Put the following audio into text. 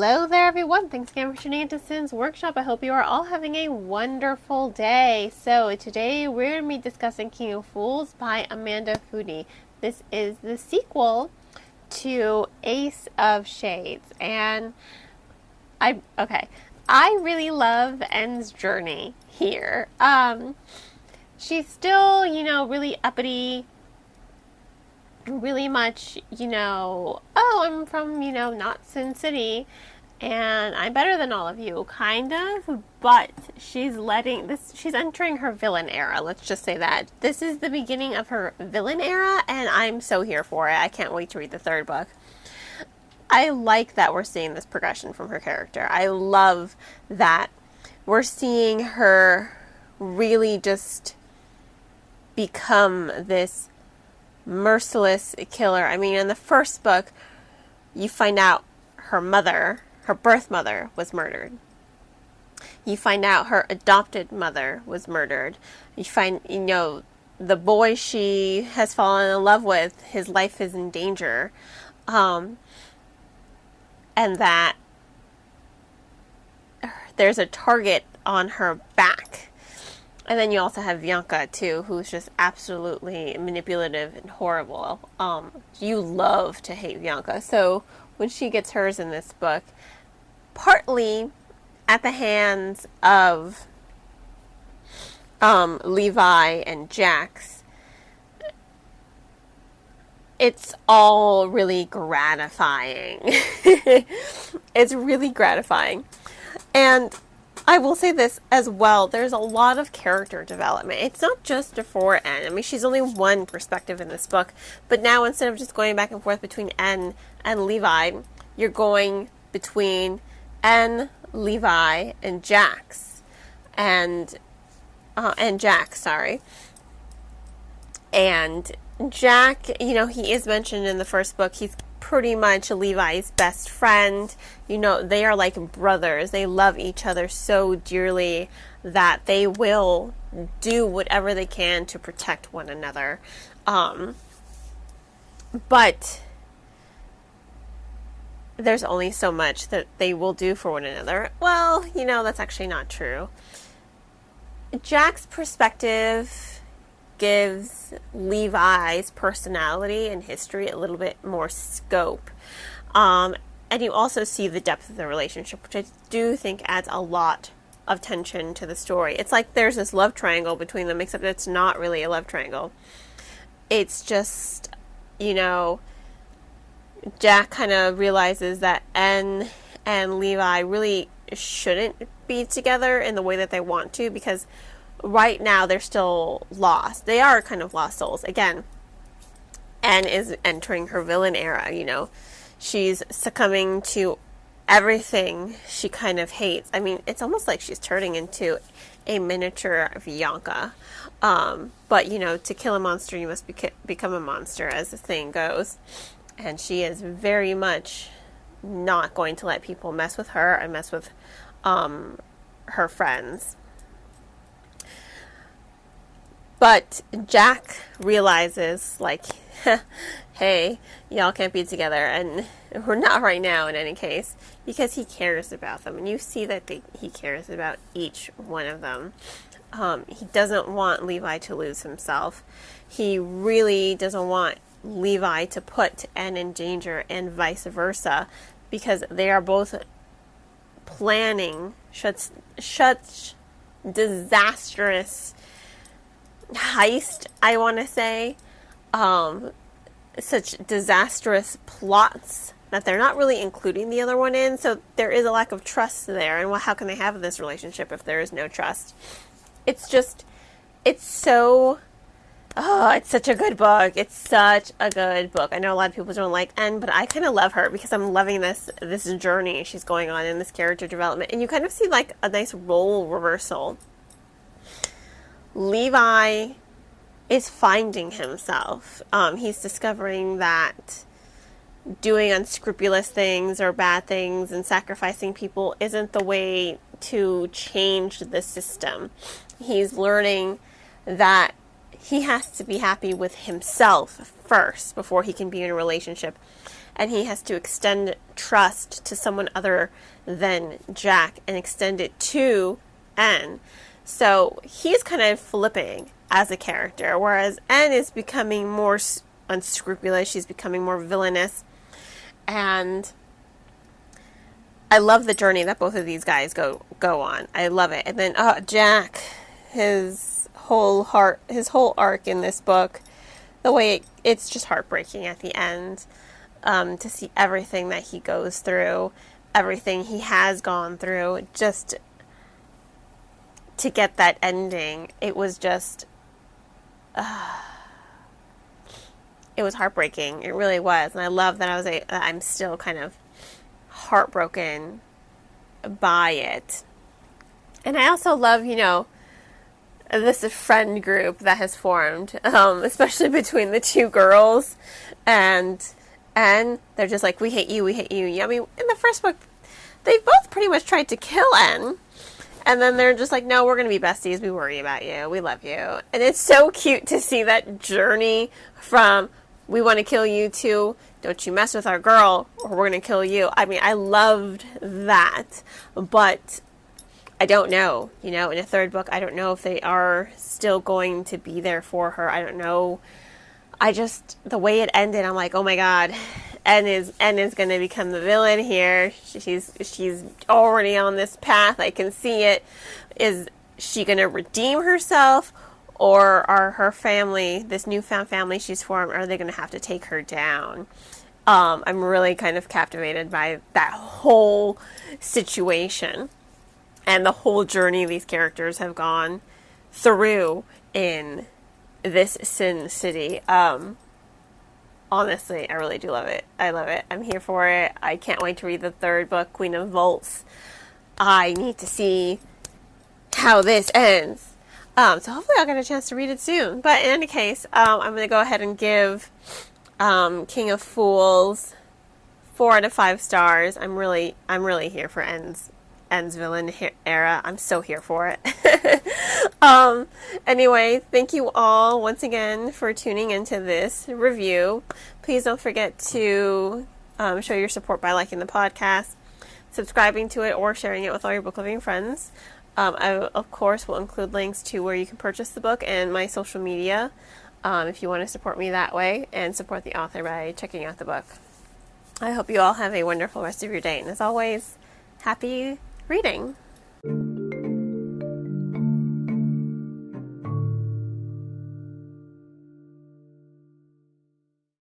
Hello there, everyone. Thanks again for tuning into Sin's Workshop. I hope you are all having a wonderful day. So today we're going to be discussing King of Fools by Amanda Foody. This is the sequel to Ace of Shades, and I really love En's journey here. She's still, really uppity. Really much, oh, I'm from, not Sin City, and I'm better than all of you, kind of, but she's entering her villain era, let's just say that. This is the beginning of her villain era, and I'm so here for it. I can't wait to read the third book. I like that we're seeing this progression from her character. I love that we're seeing her really just become this merciless killer. I mean, in the first book, you find out her birth mother, was murdered. You find out her adopted mother was murdered. You find, the boy she has fallen in love with, his life is in danger. And that there's a target on her back. And then you also have Bianca, too, who's just absolutely manipulative and horrible. You love to hate Bianca. So when she gets hers in this book, partly at the hands of Levi and Jax, it's all really gratifying. It's really gratifying. And I will say this as well, there's a lot of character development. It's not just for En. I mean, she's only one perspective in this book, but now instead of just going back and forth between En and Levi, you're going between En, Levi, and Jax. And Jax, sorry. And Jack, he is mentioned in the first book. He's pretty much Levi's best friend. They are like brothers. They love each other so dearly that they will do whatever they can to protect one another. But there's only so much that they will do for one another. Well, that's actually not true. Jack's perspective gives Levi's personality and history a little bit more scope. And you also see the depth of the relationship, which I do think adds a lot of tension to the story. It's like there's this love triangle between them, except it's not really a love triangle. It's just, Jack kind of realizes that En and Levi really shouldn't be together in the way that they want to, because right now they're still lost. They are kind of lost souls. Again, En is entering her villain era, She's succumbing to everything she kind of hates. I mean, it's almost like she's turning into a miniature Bianca. But, to kill a monster, you must become a monster, as the saying goes. And she is very much not going to let people mess with her and mess with her friends. But Jack realizes, hey, y'all can't be together, and we're not right now in any case, because he cares about them, and you see that he cares about each one of them. He doesn't want Levi to lose himself. He really doesn't want Levi to put En in danger, and vice versa, because they are both planning such disastrous heist, I want to say, such disastrous plots that they're not really including the other one in, so there is a lack of trust there, and how can they have this relationship if there is no trust? It's such a good book. It's such a good book. I know a lot of people don't like En, but I kind of love her because I'm loving this journey she's going on in this character development, and you kind of see like a nice role reversal. Levi is finding himself. He's discovering that doing unscrupulous things or bad things and sacrificing people isn't the way to change the system. He's learning that he has to be happy with himself first before he can be in a relationship. and he has to extend trust to someone other than Jack and extend it to N. So he's kind of flipping as a character, whereas N is becoming more unscrupulous. She's becoming more villainous, and I love the journey that both of these guys go on. I love it. And then Jack, his whole arc in this book, the way it's just heartbreaking at the end, to see everything that he goes through, everything he has gone through, just to get that ending. It was just, it was heartbreaking. It really was. And I love that I'm still kind of heartbroken by it. And I also love, this friend group that has formed, especially between the two girls, and they're just like, we hate you. I mean, in the first book, they both pretty much tried to kill N, and then they're just like, no, we're going to be besties. We worry about you. We love you. And it's so cute to see that journey from, we want to kill you, to, don't you mess with our girl, or we're going to kill you. I mean, I loved that, but I don't know, in a third book, I don't know if they are still going to be there for her. I don't know. The way it ended, I'm like, oh my God, N is going to become the villain here. She's already on this path. I can see it. Is she going to redeem herself, or are her family, this newfound family she's formed, are they going to have to take her down? I'm really kind of captivated by that whole situation and the whole journey these characters have gone through in this Sin City. Honestly, I really do love it. I love it. I'm here for it. I can't wait to read the third book, Queen of Volts. I need to see how this ends. So hopefully I'll get a chance to read it soon. But in any case, I'm going to go ahead and give King of Fools 4 out of 5 stars. I'm really here for N's villain era. I'm so here for it. Anyway, thank you all once again for tuning into this review. Please don't forget to show your support by liking the podcast, subscribing to it, or sharing it with all your book loving friends. I, of course, will include links to where you can purchase the book and my social media, if you want to support me that way and support the author by checking out the book. I hope you all have a wonderful rest of your day, and as always, happy reading.